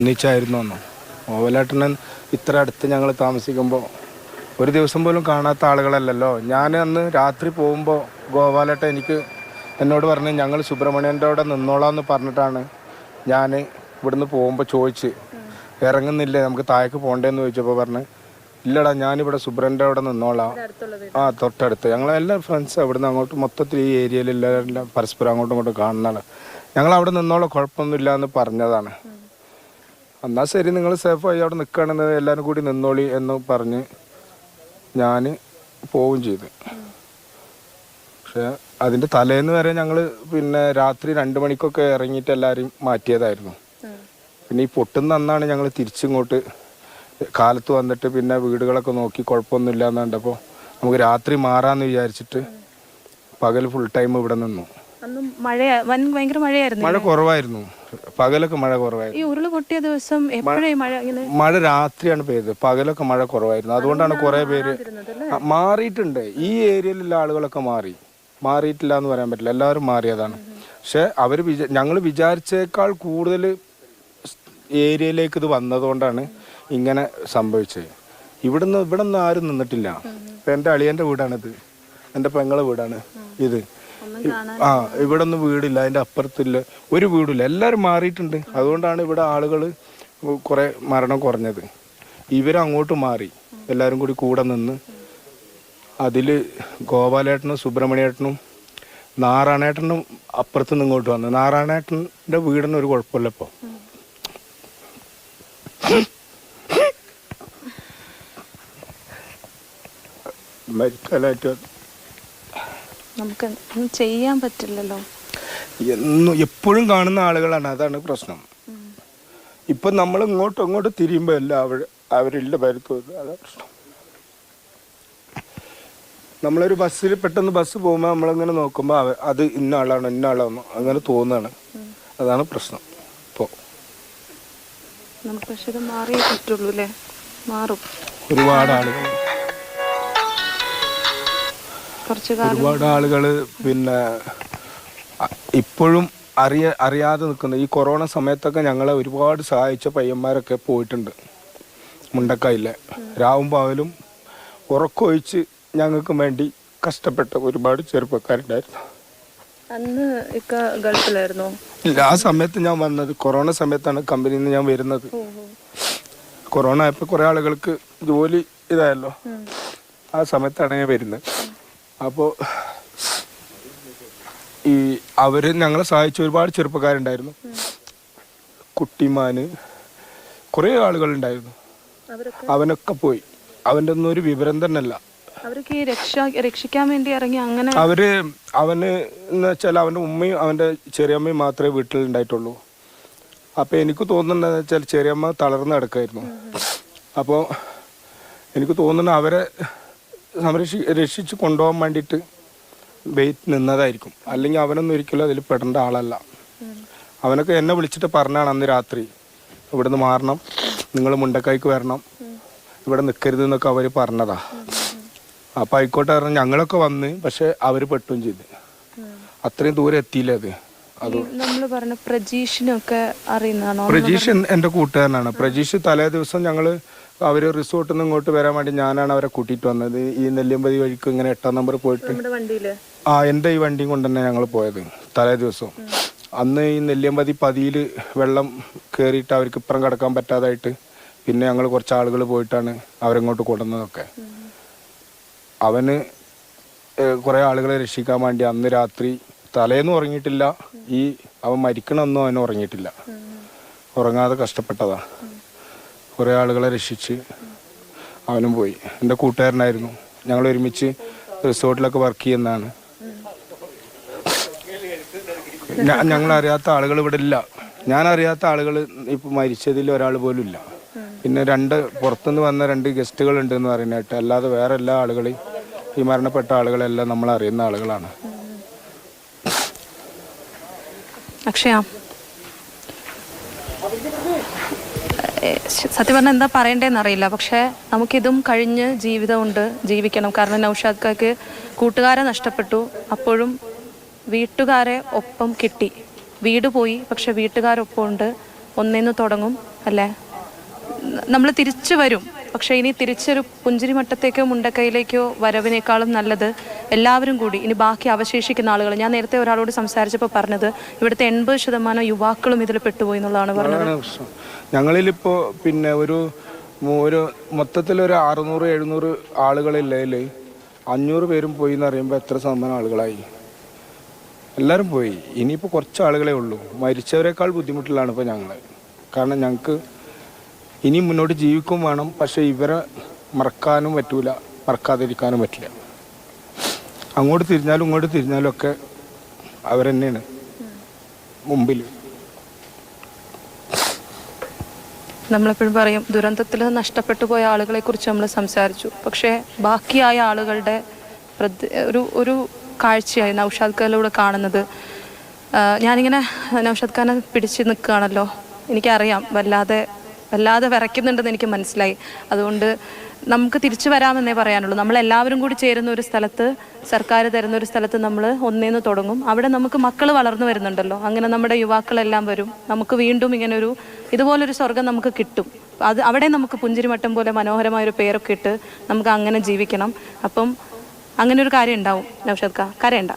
ഒന്നിച്ചായിരുന്നു അന്ന്. ഓവലേട്ടനൻ ഇത്ര അടുത്ത് ഞങ്ങൾ താമസിക്കുമ്പോൾ ഒരു ദിവസം പോലും കാണാത്ത ആളുകളല്ലല്ലോ. ഞാൻ അന്ന് രാത്രി പോകുമ്പോൾ ഗോപാലേട്ടൻ എന്നോട് പറഞ്ഞ് ഞങ്ങൾ സുബ്രഹ്മണ്യൻ്റെ അവിടെ നിന്നോളാമെന്ന് പറഞ്ഞിട്ടാണ് ഞാൻ ഇവിടുന്ന് പോകുമ്പോൾ ചോദിച്ച് ഇറങ്ങുന്നില്ലേ നമുക്ക് താഴേക്ക് പോകണ്ടേന്ന് ചോദിച്ചപ്പോൾ പറഞ്ഞ് ഇല്ലടാ ഞാനിവിടെ സുബ്രൻ്റെ അവിടെ നിന്നോളാം. തൊട്ടടുത്ത് ഞങ്ങളെല്ലാ ഫ്രണ്ട്സ് അവിടുന്ന് അങ്ങോട്ട് മൊത്തത്തിൽ ഈ ഏരിയയിലെല്ലാം പരസ്പരം അങ്ങോട്ടും ഇങ്ങോട്ടും കാണുന്നതാണ്. ഞങ്ങൾ അവിടെ നിന്നോളാം കുഴപ്പമൊന്നുമില്ല എന്ന് പറഞ്ഞതാണ്. എന്നാൽ ശരി നിങ്ങൾ സേഫായി അവിടെ നിൽക്കുകയാണെന്ന് എല്ലാവരും കൂടി നിന്നോളി എന്ന് പറഞ്ഞ് ഞാൻ പോവുകയും ചെയ്തു. പക്ഷെ അതിൻ്റെ തലേന്ന് വരെ ഞങ്ങൾ പിന്നെ രാത്രി 2 മണിക്കൊക്കെ ഇറങ്ങിയിട്ട് എല്ലാവരും മാറ്റിയതായിരുന്നു. പിന്നെ ഈ പൊട്ടുന്ന അന്നാണ് ഞങ്ങൾ തിരിച്ചിങ്ങോട്ട് കാലത്ത് വന്നിട്ട് പിന്നെ വീടുകളൊക്കെ നോക്കി കുഴപ്പമൊന്നുമില്ല എന്ന് കണ്ടപ്പോൾ നമുക്ക് രാത്രി മാറാമെന്ന് വിചാരിച്ചിട്ട് പകൽ ഫുൾ ടൈം ഇവിടെ നിന്നു. ഭയങ്കര മഴയായിരുന്നു. മഴ കുറവായിരുന്നു, പകലൊക്കെ മഴ കുറവായിരുന്നു. ഈ ഉരുള് പൊട്ടിയ ദിവസം മഴ രാത്രിയാണ് പെയ്തത്, പകലൊക്കെ മഴ കുറവായിരുന്നു. അതുകൊണ്ടാണ് കുറെ പേര് മാറിയിട്ടുണ്ട്. ഈ ഏരിയയിലുള്ള ആളുകളൊക്കെ മാറിയിട്ടില്ല എന്ന് പറയാൻ പറ്റില്ല, എല്ലാവരും മാറിയതാണ്. പക്ഷെ ഞങ്ങൾ വിചാരിച്ചേക്കാൾ കൂടുതൽ ഏരിയയിലേക്ക് ഇത് വന്നതുകൊണ്ടാണ് ഇങ്ങനെ സംഭവിച്ചത്. ഇവിടെ നിന്ന് ആരും നിന്നിട്ടില്ല. ഇപ്പം എൻ്റെ അളിയൻ്റെ വീടാണിത്, എൻ്റെ പെങ്ങളെ വീടാണ് ഇത്. ഇവിടെ ഒന്നും വീടില്ല, അതിൻ്റെ അപ്പുറത്തില്ല ഒരു വീടില്ല, എല്ലാവരും മാറിയിട്ടുണ്ട്. അതുകൊണ്ടാണ് ഇവിടെ ആളുകൾ കുറെ മരണം കുറഞ്ഞത്. ഇവരങ്ങോട്ട് മാറി എല്ലാവരും കൂടെ നിന്ന്. അതിൽ ഗോപാലേട്ടനും സുബ്രഹ്മണ്യേട്ടനും നാരായണേട്ടനും അപ്പുറത്ത് നിന്ന് ഇങ്ങോട്ട് വന്നു. നാരായണേട്ടൻ്റെ വീടിന് ഒരു കുഴപ്പമില്ല ഇപ്പോൾ. മരിക്കാനായിട്ട് നമുക്ക് ചെയ്യാൻ പറ്റില്ലല്ലോ. എപ്പോഴും കാണുന്ന ആളുകളാണ്, അതാണ് പ്രശ്നം. ഇപ്പം നമ്മൾ അങ്ങോട്ട് തിരിയുമ്പോൾ എല്ലാം അവരില്ല പരുത്തുന്നത്, അതാണ് പ്രശ്നം. നമ്മളൊരു ബസ്സിൽ പെട്ടെന്ന് ബസ് പോകുമ്പോൾ നമ്മളിങ്ങനെ നോക്കുമ്പോൾ അത് ഇന്ന ആളാണോ അങ്ങനെ തോന്നുകയാണ്, അതാണ് പ്രശ്നം. ഇപ്പോൾ ഒരുപാട് ആളുകൾ പിന്നെ ഇപ്പോഴും അറിയാതെ നിൽക്കുന്നു. ഈ കൊറോണ സമയത്തൊക്കെ ഞങ്ങളെ ഒരുപാട് സഹായിച്ച പയ്യന്മാരൊക്കെ പോയിട്ടുണ്ട്. മുണ്ടക്കായില്ലേ രാവും പകലും ഉറക്കൊഴിച്ച് ഞങ്ങൾക്ക് വേണ്ടി കഷ്ടപ്പെട്ട ഒരുപാട് ചെറുപ്പക്കാരുണ്ടായിരുന്നു. അന്ന് ഗൾഫിലായിരുന്നു. ഇല്ല, ആ സമയത്ത് ഞാൻ വന്നത് കൊറോണ സമയത്താണ് കമ്പനിയിൽ നിന്ന് ഞാൻ വരുന്നത്. കൊറോണ ആയപ്പോൾ കുറെ ആളുകൾക്ക് ജോലി ഇതായല്ലോ, ആ സമയത്താണ് ഞാൻ വരുന്നത്. അപ്പോൾ ഞങ്ങളെ സഹായിച്ച ഒരുപാട് ചെറുപ്പക്കാരുണ്ടായിരുന്നു. കുട്ടിമാന് കുറേ ആളുകളുണ്ടായിരുന്നു. അവനൊക്കെ പോയി. അവൻ്റെ ഒന്നും ഒരു വിവരം തന്നെ അല്ല. രക്ഷിക്കാൻ വേണ്ടി ഇറങ്ങി. അങ്ങനെ അവന് എന്ന് വെച്ചാൽ അവൻ്റെ ഉമ്മയും അവൻ്റെ ചെറിയമ്മയും മാത്രമേ വീട്ടിലുണ്ടായിട്ടുള്ളൂ. അപ്പോൾ എനിക്ക് തോന്നുന്നതെന്ന് വെച്ചാൽ ചെറിയമ്മ തളർന്ന് കിടക്കായിരുന്നു. അപ്പോൾ എനിക്ക് തോന്നുന്നത് അവരെ രക്ഷിച്ച് കൊണ്ടുപോകാൻ വേണ്ടിയിട്ട് വെയിറ്റ് നിന്നതായിരിക്കും. അല്ലെങ്കിൽ അവനൊന്നും ഒരിക്കലും അതിൽ പെടേണ്ട ആളല്ല. അവനൊക്കെ എന്നെ വിളിച്ചിട്ട് പറഞ്ഞാണ് അന്ന് രാത്രി ഇവിടുന്ന് മാറണം, നിങ്ങൾ മുണ്ടക്കായ്ക്ക് വരണം, ഇവിടെ നിൽക്കരുത് എന്നൊക്കെ അവർ പറഞ്ഞതാ. അപ്പം ആയിക്കോട്ടെ പറഞ്ഞ് ഞങ്ങളൊക്കെ വന്ന്, പക്ഷെ അവർ പെട്ടും ചെയ്ത്. അത്രയും ദൂരം എത്തിയില്ല. പ്രജീഷ് എൻ്റെ കൂട്ടുകാരനാണ്. പ്രജീഷ് തലേ ദിവസം അവർ റിസോർട്ടിൽ നിന്ന് ഇങ്ങോട്ട് വരാൻ വേണ്ടി ഞാനാണ് അവരെ കൂട്ടിയിട്ട് വന്നത്. ഈ നെല്ലിയമ്പതി വഴിക്ക് ഇങ്ങനെ 8-ാം നമ്പർ പോയിട്ട് എൻ്റെ ഈ വണ്ടിയും കൊണ്ട് തന്നെ ഞങ്ങൾ പോയത് തലേ ദിവസം. അന്ന് ഈ നെല്ലിയമ്പതി പതിയിൽ വെള്ളം കയറിയിട്ട് അവർക്ക് ഇപ്പുറം കിടക്കാൻ പറ്റാതായിട്ട് പിന്നെ ഞങ്ങൾ കുറച്ച് ആളുകൾ പോയിട്ടാണ് അവരെങ്ങോട്ട് കൊണ്ടുവന്നതൊക്കെ. അവന് കുറേ ആളുകളെ രക്ഷിക്കാൻ വേണ്ടി അന്ന് രാത്രി തലേന്നും ഉറങ്ങിയിട്ടില്ല. അവൻ മരിക്കണമെന്നും അവന് ഉറങ്ങിയിട്ടില്ല. ഉറങ്ങാതെ കഷ്ടപ്പെട്ടതാ. കുറേ ആളുകളെ രക്ഷിച്ച് അവനും പോയി. എൻ്റെ കൂട്ടുകാരനായിരുന്നു. ഞങ്ങൾ ഒരുമിച്ച് റിസോർട്ടിലൊക്കെ വർക്ക് ചെയ്യുന്നതാണ്. ഞങ്ങളറിയാത്ത ആളുകൾ ഇവിടെ ഇല്ല. ഞാൻ അറിയാത്ത ആളുകൾ ഇപ്പം മരിച്ചതിൽ ഒരാൾ പോലും ഇല്ല. പിന്നെ പുറത്തുനിന്ന് വന്ന 2 ഗസ്റ്റുകൾ ഉണ്ടെന്ന് പറയുന്നതായിട്ട്, അല്ലാതെ വേറെ എല്ലാ ആളുകളെയും ഈ മരണപ്പെട്ട ആളുകളെല്ലാം നമ്മൾ അറിയുന്ന ആളുകളാണ്. അക്ഷയ, സത്യം പറഞ്ഞാൽ എന്താ പറയണ്ടേന്ന് അറിയില്ല. പക്ഷെ നമുക്കിതും കഴിഞ്ഞ് ജീവിതമുണ്ട്, ജീവിക്കണം. കാരണം നൗഷാദ് കാക്ക് കൂട്ടുകാരെ നഷ്ടപ്പെട്ടു, അപ്പോഴും വീട്ടുകാരെ ഒപ്പം കിട്ടി. വീട് പോയി, പക്ഷെ വീട്ടുകാരൊപ്പം ഉണ്ട്. ഒന്നേന്ന് തുടങ്ങും അല്ലേ? നമ്മൾ തിരിച്ചു വരും. പക്ഷേ ഇനി തിരിച്ചൊരു പുഞ്ചിരിമട്ടത്തേക്കോ മുണ്ടക്കൈയിലേക്കോ വരവിനേക്കാളും നല്ലത് എല്ലാവരും കൂടി ഇനി ബാക്കി അവശേഷിക്കുന്ന ആളുകൾ, ഞാൻ നേരത്തെ ഒരാളോട് സംസാരിച്ചപ്പോൾ പറഞ്ഞത് ഇവിടുത്തെ 80% യുവാക്കളും ഇതിൽ പെട്ടുപോയി എന്നുള്ളതാണ് പറഞ്ഞത്. ഞങ്ങളിലിപ്പോൾ പിന്നെ ഒരു മൊത്തത്തിലൊരു 600-700 ആളുകളില്ലെങ്കിൽ 500 പേരും പോയി എന്ന് പറയുമ്പോൾ എത്ര ശതമാനം ആളുകളായി? എല്ലാവരും പോയി. ഇനിയിപ്പോൾ കുറച്ച് ആളുകളേ ഉള്ളൂ. മരിച്ചവരെക്കാൾ ബുദ്ധിമുട്ടിലാണ് ഇപ്പോൾ ഞങ്ങൾ. കാരണം ഞങ്ങൾക്ക് ഇനി മുന്നോട്ട് ജീവിക്കും വേണം. പക്ഷേ ഇവരെ മറക്കാനും പറ്റൂല, മറക്കാതിരിക്കാനും പറ്റില്ല. അങ്ങോട്ട് തിരിഞ്ഞാലും ഇങ്ങോട്ട് തിരിഞ്ഞാലും ഒക്കെ അവരെന്നെയാണ് മുമ്പിൽ. നമ്മളെപ്പോഴും പറയും ദുരന്തത്തിൽ നഷ്ടപ്പെട്ടു പോയ ആളുകളെ കുറിച്ച് നമ്മൾ സംസാരിച്ചു. പക്ഷേ ബാക്കിയായ ആളുകളുടെ ഒരു കാഴ്ചയായി നൗഷാദ് ഖാനിലൂടെ കാണുന്നത്. ഞാനിങ്ങനെ നൗഷാദ് ഖാനെ പിടിച്ച് നിൽക്കുകയാണല്ലോ, എനിക്കറിയാം വല്ലാതെ വിറയ്ക്കുന്നുണ്ടെന്ന് എനിക്ക് മനസ്സിലായി. അതുകൊണ്ട് നമുക്ക് തിരിച്ചു വരാമെന്നേ പറയാനുള്ളൂ. നമ്മളെല്ലാവരും കൂടി ചേരുന്ന ഒരു സ്ഥലത്ത്, സർക്കാർ തരുന്ന ഒരു സ്ഥലത്ത് നമ്മൾ ഒന്നേന്ന് തുടങ്ങും. അവിടെ നമുക്ക് മക്കൾ വളർന്നു വരുന്നുണ്ടല്ലോ, അങ്ങനെ നമ്മുടെ യുവാക്കളെല്ലാം വരും. നമുക്ക് വീണ്ടും ഇതുപോലൊരു സ്വർഗം നമുക്ക് കിട്ടും. അവിടെ നമുക്ക് പുഞ്ചിരിമട്ടം പോലെ മനോഹരമായൊരു പേരൊക്കെ ഇട്ട് നമുക്ക് അങ്ങനെ ജീവിക്കണം. അപ്പം അങ്ങനെ ഒരു കാര്യം ഉണ്ടാവും. നൗഷാദ് ഖാ, കരയണ്ട.